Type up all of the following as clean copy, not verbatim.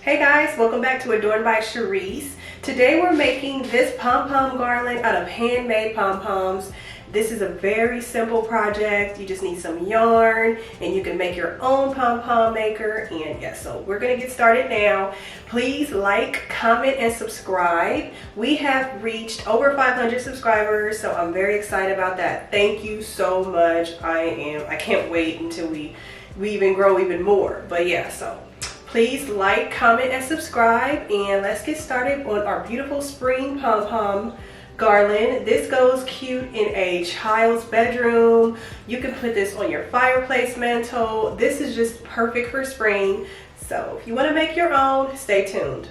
Hey guys, welcome back to Adorned by Cherice. Today we're making this pom-pom garland out of handmade pom-poms. This is a very simple project. You just need some yarn and you can make your own pom-pom maker. And yeah, so we're gonna get started now. Please like, comment, and subscribe. We have reached over 500 subscribers, so I'm very excited about that. Thank you so much. I can't wait until we even grow even more. But yeah, so please like, comment, and subscribe, and let's get started on our beautiful spring pom-pom garland. This goes cute in a child's bedroom. You can put this on your fireplace mantle. This is just perfect for spring. So if you want to make your own, stay tuned.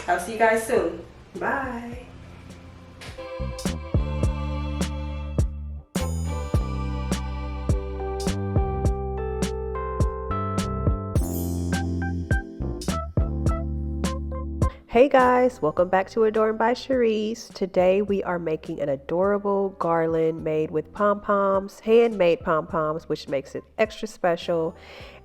I'll see you guys soon. Bye. Hey guys, welcome back to Adorned by Cherice. Today we are making an adorable garland made with pom-poms, handmade pom-poms, which makes it extra special.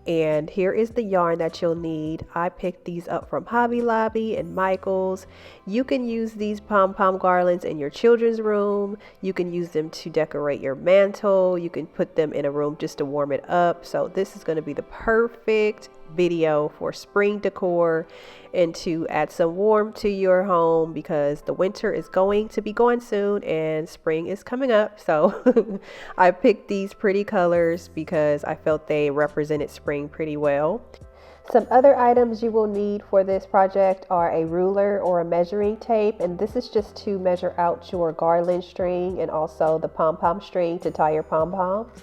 And here is the yarn that you'll need. I picked these up from Hobby Lobby and Michael's. You can use these pom-pom garlands in your children's room. You can use them to decorate your mantle. You can put them in a room just to warm it up. So this is going to be the perfect video for spring decor and to add some warmth to your home, because the winter is going to be going soon and spring is coming up. So I picked these pretty colors because I felt they represented spring pretty well. Some other items you will need for this project are a ruler or a measuring tape, and this is just to measure out your garland string and also the pom-pom string to tie your pom-poms.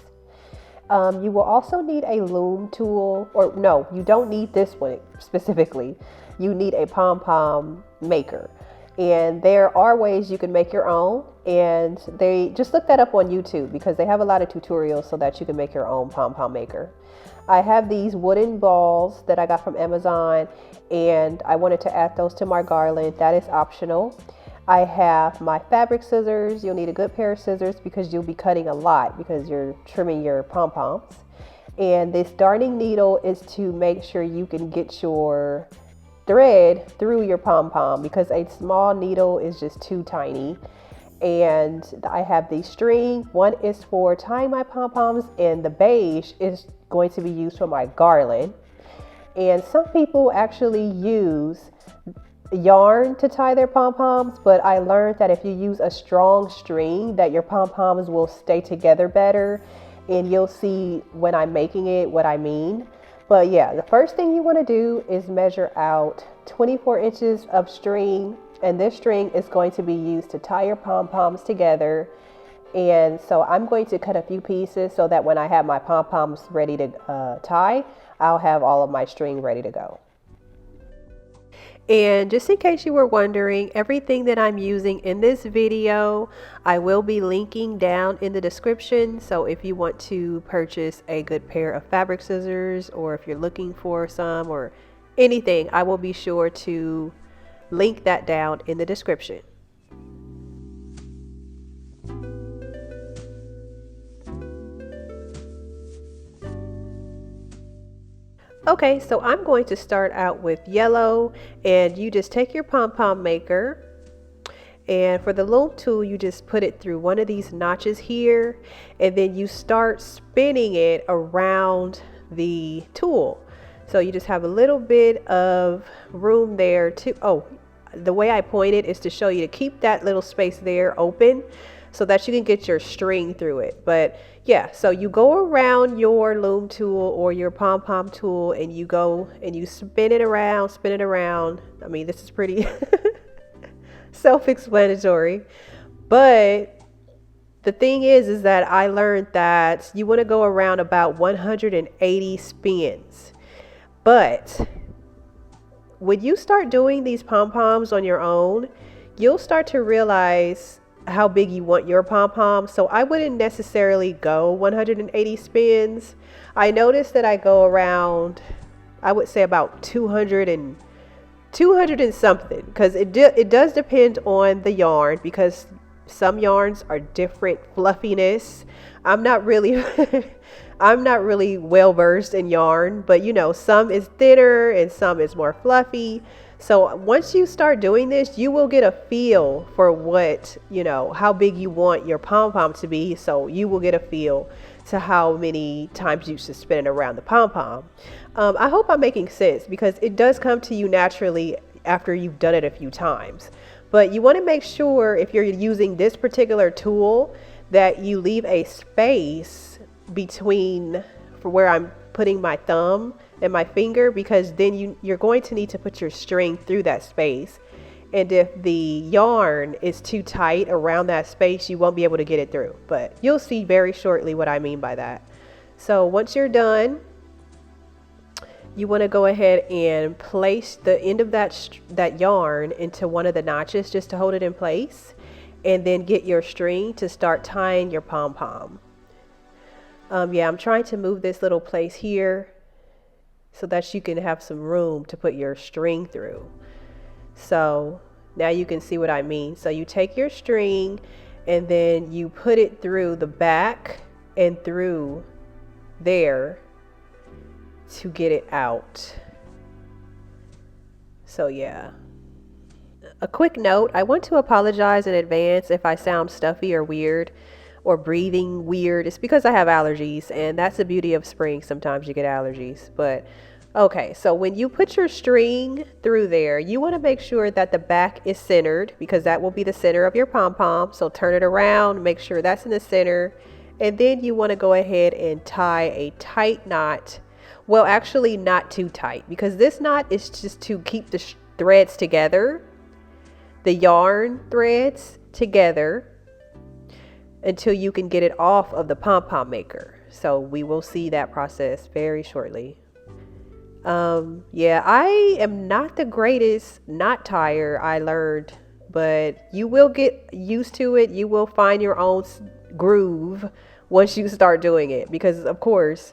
You will also need a loom tool, or no, you don't need this one specifically. You need a pom-pom maker, and there are ways you can make your own, and they just look that up on YouTube because they have a lot of tutorials so that you can make your own pom-pom maker. I have these wooden balls that I got from Amazon, and I wanted to add those to my garland. That is optional. I have my fabric scissors. You'll need a good pair of scissors because you'll be cutting a lot because you're trimming your pom-poms. And this darning needle is to make sure you can get your thread through your pom-pom because a small needle is just too tiny. And I have the string. One is for tying my pom-poms, and the beige is going to be used for my garland. And some people actually use yarn to tie their pom-poms, but I learned that if you use a strong string that your pom-poms will stay together better, and you'll see when I'm making it what I mean. But yeah, the first thing you want to do is measure out 24 inches of string, and this string is going to be used to tie your pom-poms together. And so I'm going to cut a few pieces so that when I have my pom-poms ready to tie, I'll have all of my string ready to go. And just in case you were wondering, everything that I'm using in this video, I will be linking down in the description. So if you want to purchase a good pair of fabric scissors, or if you're looking for some or anything, I will be sure to link that down in the description. Okay, so I'm going to start out with yellow, and you just take your pom-pom maker, and for the loom tool you just put it through one of these notches here, and then you start spinning it around the tool. So you just have a little bit of room there to, the way I point it is to show you to keep that little space there open so that you can get your string through it. But yeah, so you go around your loom tool or your pom-pom tool, and you go and you spin it around. I mean, this is pretty self-explanatory, but the thing is that I learned that you want to go around about 180 spins. But when you start doing these pom-poms on your own, you'll start to realize how big you want your pom-pom. So I wouldn't necessarily go 180 spins. I noticed that I go around, I would say about 200 and something, because it does depend on the yarn, because some yarns are different fluffiness. I'm not really I'm not really well versed in yarn, but you know, some is thinner and some is more fluffy. So once you start doing this, you will get a feel for what, you know, how big you want your pom-pom to be. So you will get a feel to how many times you should spin it around the pom-pom. I hope I'm making sense because it does come to you naturally after you've done it a few times. But you want to make sure if you're using this particular tool that you leave a space between for where I'm putting my thumb and my finger, because then you're going to need to put your string through that space. And if the yarn is too tight around that space, you won't be able to get it through. But you'll see very shortly what I mean by that. So once you're done, you want to go ahead and place the end of that yarn into one of the notches just to hold it in place, and then get your string to start tying your pom-pom. Yeah, I'm trying to move this little place here so that you can have some room to put your string through. So now you can see what I mean. So you take your string and then you put it through the back and through there to get it out. So yeah. A quick note, I want to apologize in advance if I sound stuffy or weird or breathing weird. It's because I have allergies, and that's the beauty of spring. Sometimes you get allergies. But okay, so when you put your string through there, you want to make sure that the back is centered, because that will be the center of your pom-pom. So turn it around, make sure that's in the center, and then you want to go ahead and tie a tight knot. Well, actually not too tight, because this knot is just to keep the threads together, the yarn threads together, until you can get it off of the pom-pom maker. So we will see that process very shortly. Yeah, I am not the greatest knot tire, I learned, but you will get used to it. You will find your own groove once you start doing it, because of course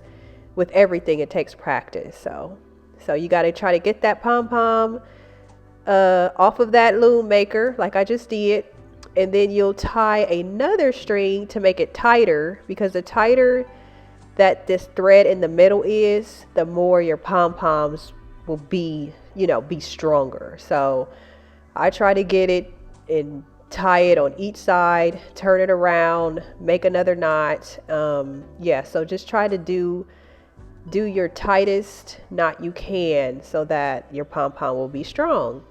with everything it takes practice. So you got to try to get that pom-pom off of that loom maker like I just did, and then you'll tie another string to make it tighter, because the tighter that this thread in the middle is, the more your pom-poms will be, be stronger. So I try to get it and tie it on each side, turn it around, make another knot. Yeah, so just try to do your tightest knot you can so that your pom-pom will be strong.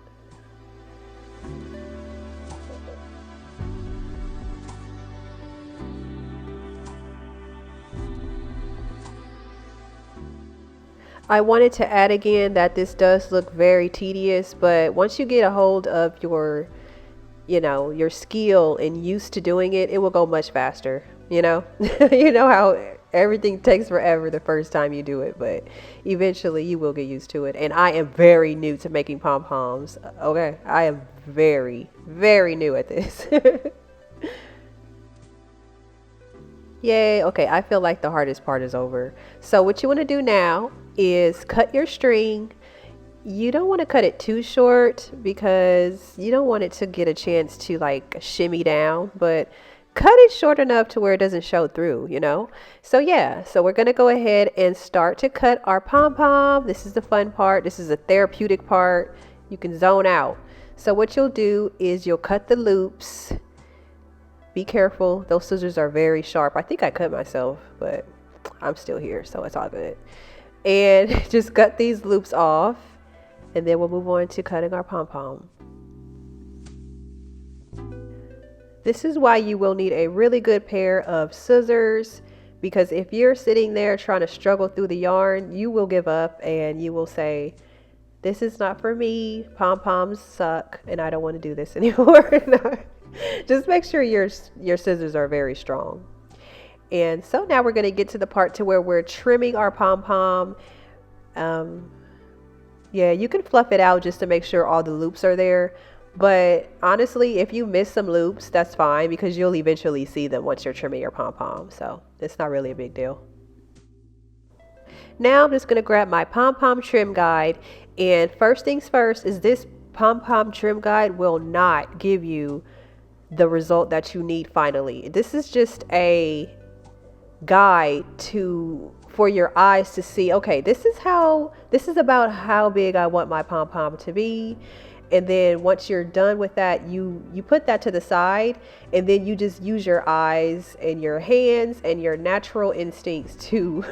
I wanted to add again that this does look very tedious, but once you get a hold of your skill and used to doing it, it will go much faster. You know how everything takes forever the first time you do it, but eventually you will get used to it. And I am very new to making pom-poms. Okay, I am very, very new at this. Yay. Okay, I feel like the hardest part is over. So what you want to do now is cut your string. You don't want to cut it too short because you don't want it to get a chance to like shimmy down, but cut it short enough to where it doesn't show through, So yeah, so we're going to go ahead and start to cut our pom-pom. This is the fun part. This is a therapeutic part. You can zone out. So what you'll do is you'll cut the loops. Be careful. Those scissors are very sharp. I think I cut myself, but I'm still here, so it's all good. And just cut these loops off, and then we'll move on to cutting our pom-pom. This is why you will need a really good pair of scissors, because if you're sitting there trying to struggle through the yarn, you will give up and you will say, this is not for me. Pom-poms suck and I don't want to do this anymore. No. Just make sure your scissors are very strong. And so now we're going to get to the part to where we're trimming our pom-pom. Yeah, you can fluff it out just to make sure all the loops are there. But honestly, if you miss some loops, that's fine, because you'll eventually see them once you're trimming your pom-pom. So it's not really a big deal. Now I'm just going to grab my pom-pom trim guide. And first things first is this pom-pom trim guide will not give you the result that you need finally. This is just a guide to for your eyes to see, okay, this is about how big I want my pom pom to be. And then once you're done with that, you put that to the side, and then you just use your eyes and your hands and your natural instincts to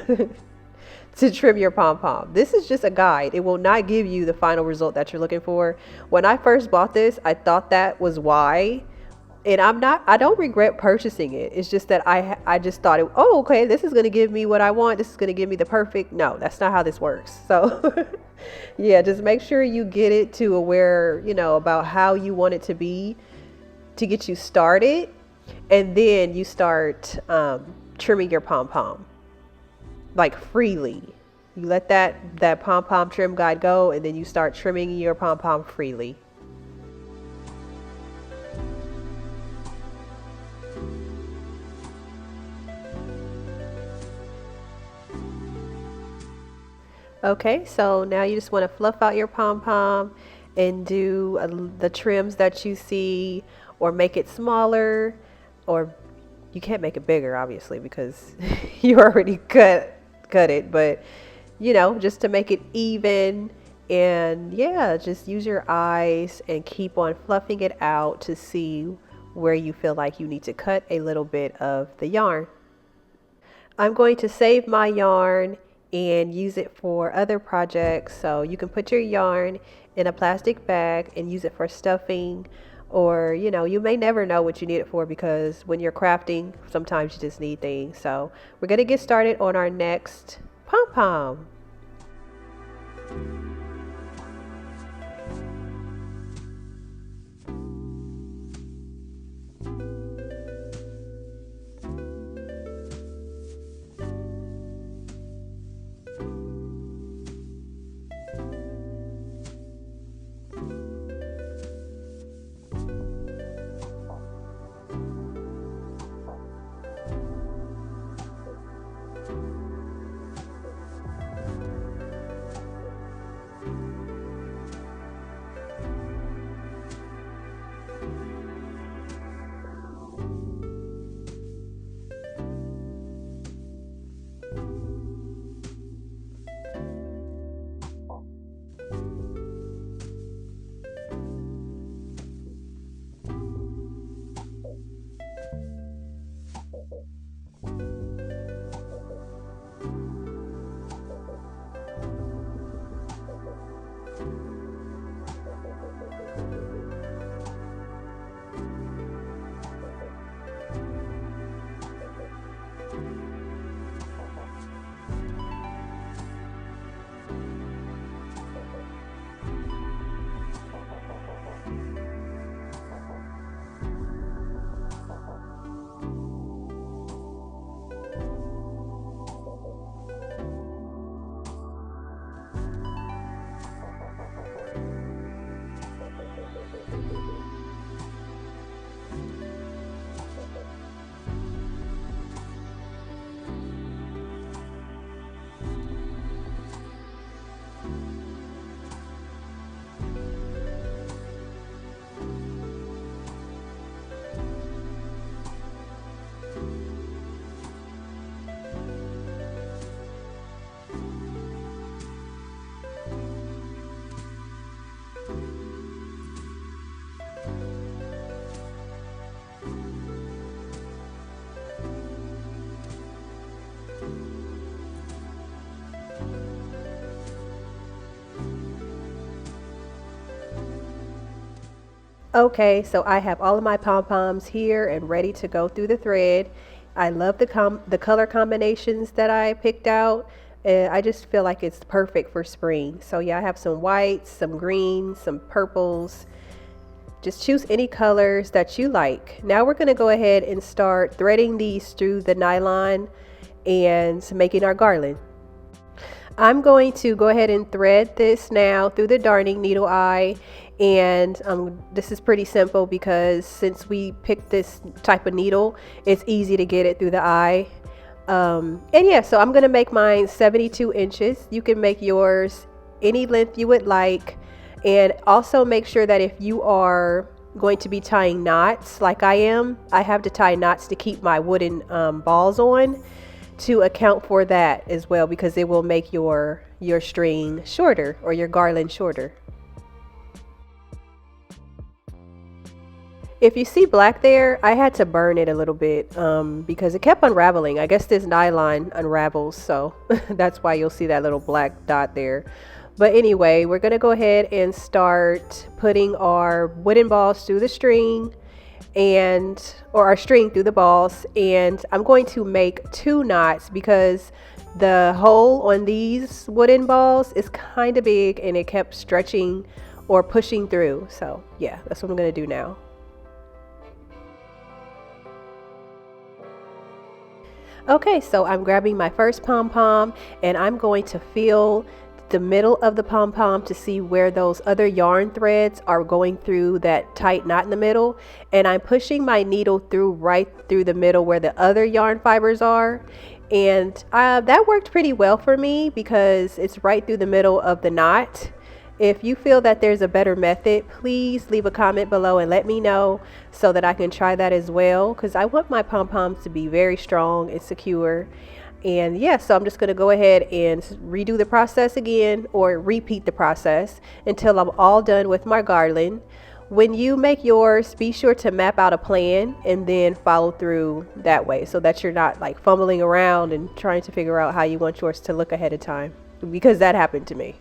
to trim your pom pom. This is just a guide. It will not give you the final result that you're looking for. When I first bought this, I thought that was why, and I don't regret purchasing it. It's just that I just thought, oh, okay, this is going to give me what I want. This is going to give me the perfect. No, that's not how this works. So yeah, just make sure you get it to aware, about how you want it to be to get you started. And then you start trimming your pom pom like freely. You let that pom pom trim guide go, and then you start trimming your pom pom freely. Okay, so now you just want to fluff out your pom-pom and do the trims that you see, or make it smaller, or you can't make it bigger, obviously, because you already cut it, but just to make it even. And yeah, just use your eyes and keep on fluffing it out to see where you feel like you need to cut a little bit of the yarn. I'm going to save my yarn and use it for other projects. So you can put your yarn in a plastic bag and use it for stuffing, or you may never know what you need it for, because when you're crafting, sometimes you just need things. So we're going to get started on our next pom-pom. Okay, so I have all of my pom-poms here and ready to go through the thread. I love the color combinations that I picked out. I just feel like it's perfect for spring. So yeah, I have some whites, some greens, some purples. Just choose any colors that you like. Now we're going to go ahead and start threading these through the nylon and making our garland. I'm going to go ahead and thread this now through the darning needle eye, and this is pretty simple because since we picked this type of needle, it's easy to get it through the eye. And yeah, so I'm gonna make mine 72 inches. You can make yours any length you would like, and also make sure that if you are going to be tying knots like I am, I have to tie knots to keep my wooden balls on. to account for that as well, because it will make your string shorter, or your garland shorter. If you see black there, I had to burn it a little bit because it kept unraveling. I guess this nylon unravels, so that's why you'll see that little black dot there. But anyway, we're gonna go ahead and start putting our wooden balls through the string, or our string through the balls, and I'm going to make 2 knots because the hole on these wooden balls is kind of big and it kept stretching or pushing through. So yeah, that's what I'm gonna do now. Okay, so I'm grabbing my first pom-pom and I'm going to feel the middle of the pom-pom to see where those other yarn threads are going through that tight knot in the middle, and I'm pushing my needle through right through the middle where the other yarn fibers are, and that worked pretty well for me because it's right through the middle of the knot. If you feel that there's a better method, please leave a comment below and let me know so that I can try that as well, because I want my pom-poms to be very strong and secure. And yeah, so I'm just going to go ahead and redo the process again, or repeat the process until I'm all done with my garland. When you make yours, be sure to map out a plan and then follow through that way so that you're not like fumbling around and trying to figure out how you want yours to look ahead of time, because that happened to me.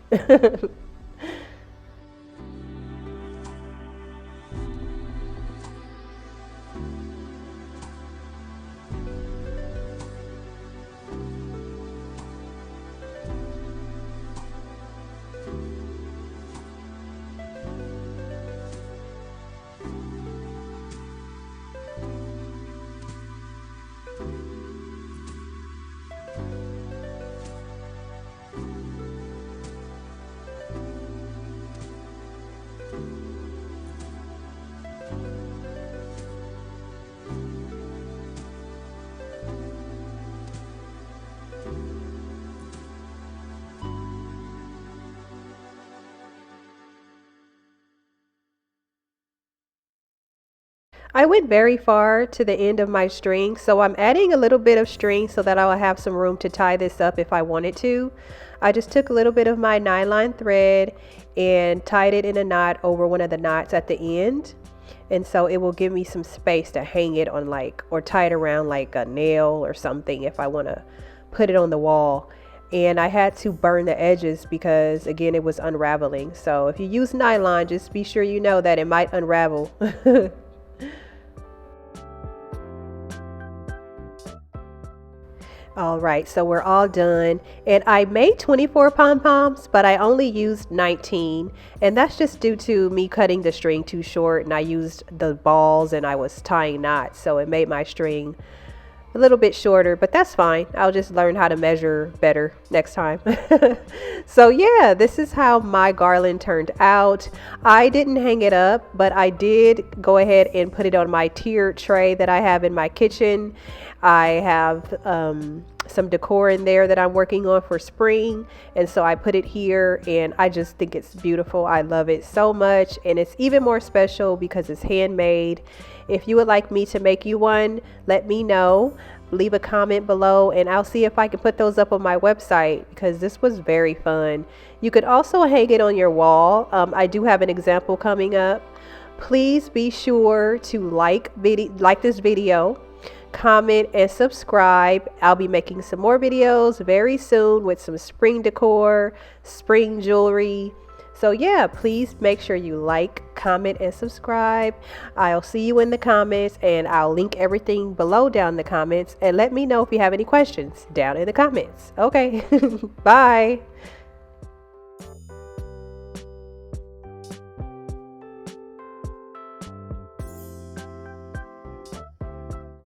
I went very far to the end of my string, so I'm adding a little bit of string so that I'll have some room to tie this up if I wanted to. I just took a little bit of my nylon thread and tied it in a knot over one of the knots at the end, and so it will give me some space to hang it on, like, or tie it around like a nail or something if I want to put it on the wall. And I had to burn the edges because again it was unraveling, so if you use nylon, just be sure you know that it might unravel. All right, so we're all done, and I made 24 pom-poms, but I only used 19, and that's just due to me cutting the string too short, and I used the balls and I was tying knots, so it made my string a little bit shorter, but that's fine. I'll just learn how to measure better next time. So yeah, this is how my garland turned out. I didn't hang it up, but I did go ahead and put it on my tiered tray that I have in my kitchen. I have some decor in there that I'm working on for spring, and so I put it here, and I just think it's beautiful. I love it so much, and it's even more special because it's handmade. If you would like me to make you one, let me know. Leave a comment below and I'll see if I can put those up on my website, because this was very fun. You could also hang it on your wall. I do have an example coming up. Please be sure to like this video, comment, and subscribe. I'll be making some more videos very soon with some spring decor, spring jewelry. So yeah, please make sure you like, comment, and subscribe. I'll see you in the comments, and I'll link everything below down in the comments, and let me know if you have any questions down in the comments. Okay, bye.